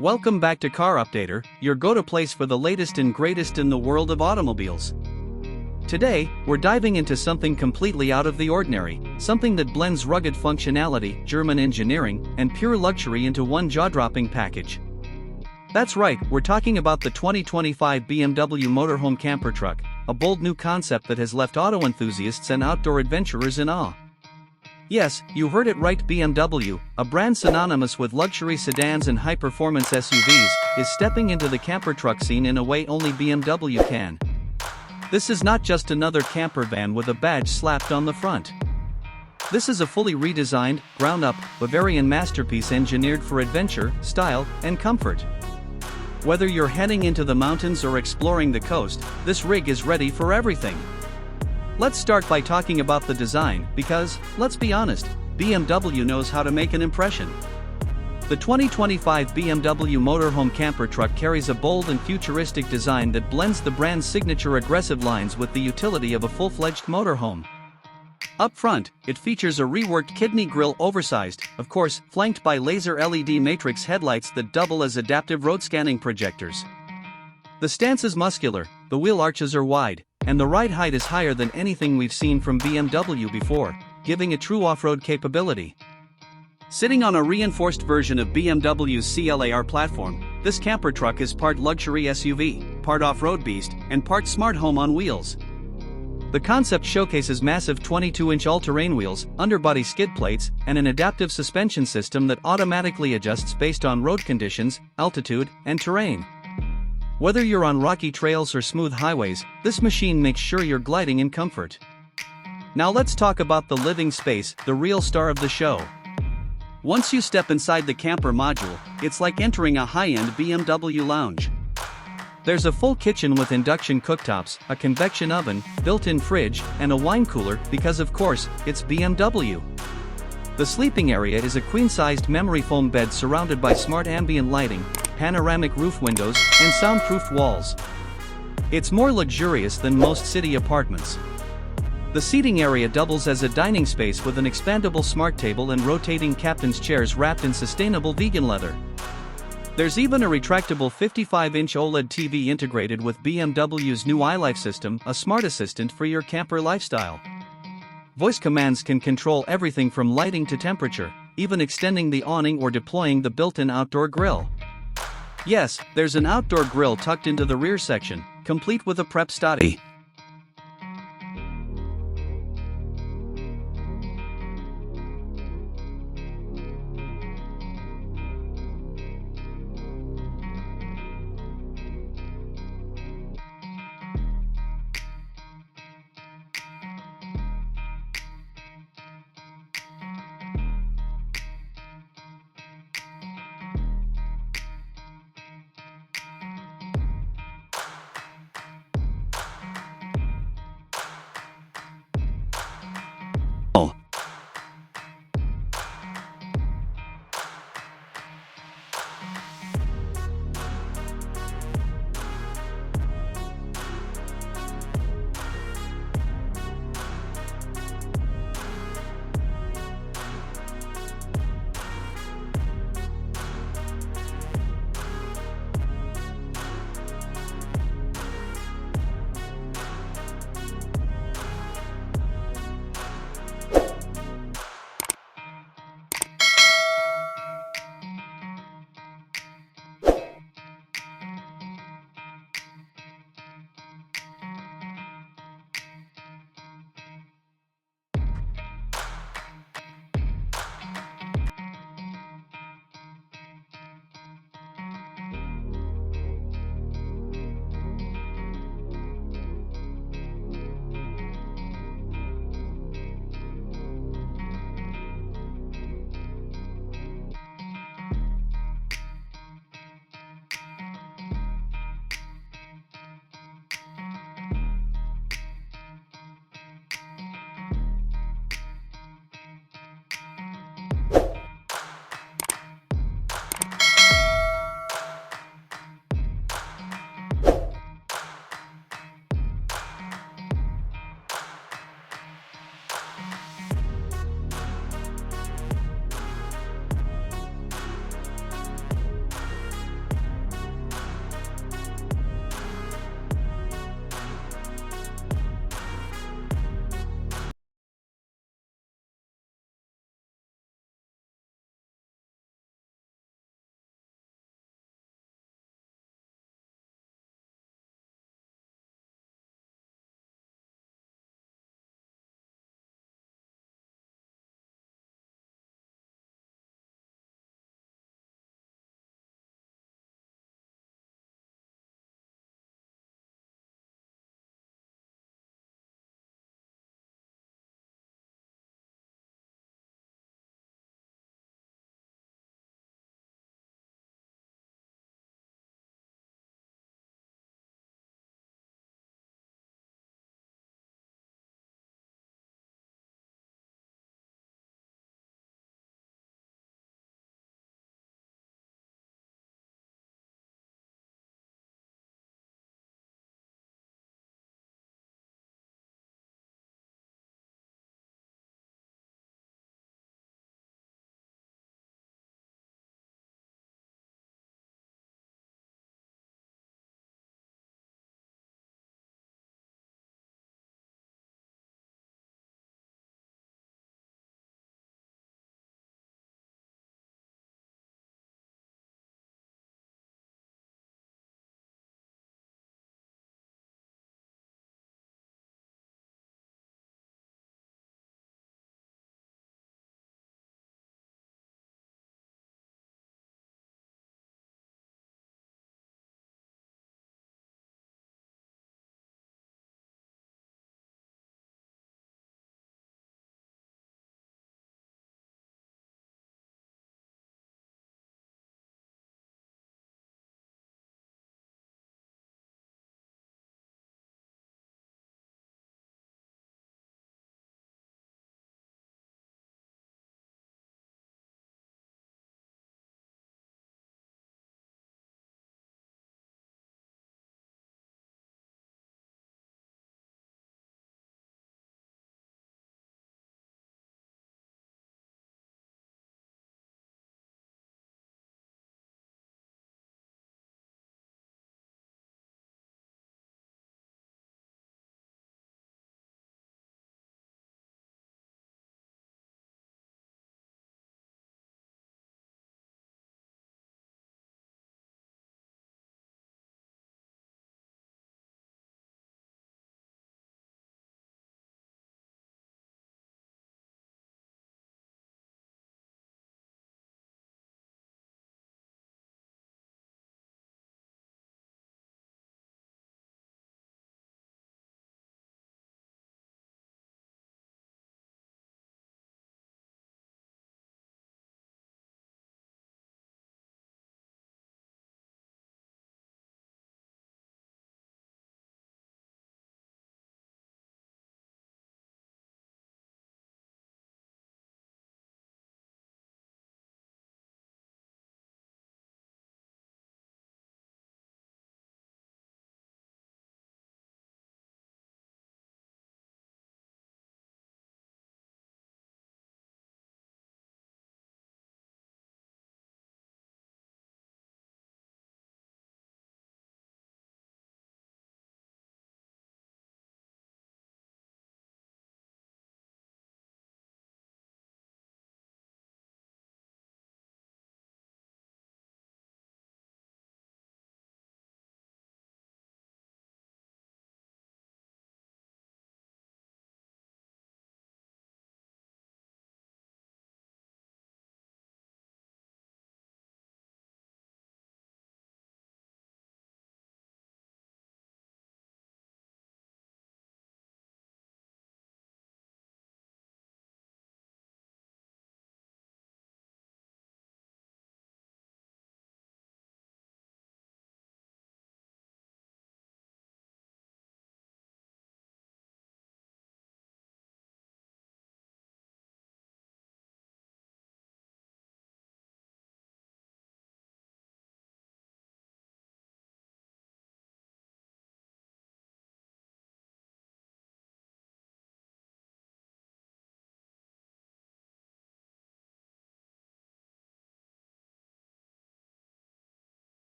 Welcome back to Car Updater, your go-to place for the latest and greatest in the world of automobiles. Today, we're diving into something completely out of the ordinary, something that blends rugged functionality, German engineering, and pure luxury into one jaw-dropping package. That's right, we're talking about the 2025 BMW Motorhome Camper Truck, a bold new concept that has left auto enthusiasts and outdoor adventurers in awe. Yes, you heard it right, BMW, a brand synonymous with luxury sedans and high-performance SUVs, is stepping into the camper truck scene in a way only BMW can. This is not just another camper van with a badge slapped on the front. This is a fully redesigned, ground-up, Bavarian masterpiece engineered for adventure, style, and comfort. Whether you're heading into the mountains or exploring the coast, this rig is ready for everything. Let's start by talking about the design, because, let's be honest, BMW knows how to make an impression. The 2025 BMW Motorhome Camper Truck carries a bold and futuristic design that blends the brand's signature aggressive lines with the utility of a full-fledged motorhome. Up front, it features a reworked kidney grille, oversized, of course, flanked by laser LED matrix headlights that double as adaptive road scanning projectors. The stance is muscular, the wheel arches are wide, and the ride height is higher than anything we've seen from BMW before, giving it true off-road capability. Sitting on a reinforced version of BMW's CLAR platform, this camper truck is part luxury SUV, part off-road beast, and part smart home on wheels. The concept showcases massive 22-inch all-terrain wheels, underbody skid plates, and an adaptive suspension system that automatically adjusts based on road conditions, altitude, and terrain. Whether you're on rocky trails or smooth highways, this machine makes sure you're gliding in comfort. Now let's talk about the living space, the real star of the show. Once you step inside the camper module, it's like entering a high-end BMW lounge. There's a full kitchen with induction cooktops, a convection oven, built-in fridge, and a wine cooler, because of course, it's BMW. The sleeping area is a queen-sized memory foam bed surrounded by smart ambient lighting, panoramic roof windows, and soundproof walls. It's more luxurious than most city apartments. The seating area doubles as a dining space with an expandable smart table and rotating captain's chairs wrapped in sustainable vegan leather. There's even a retractable 55-inch OLED TV integrated with BMW's new iLife system, a smart assistant for your camper lifestyle. Voice commands can control everything from lighting to temperature, even extending the awning or deploying the built-in outdoor grill. Yes, there's an outdoor grill tucked into the rear section, complete with a prep study.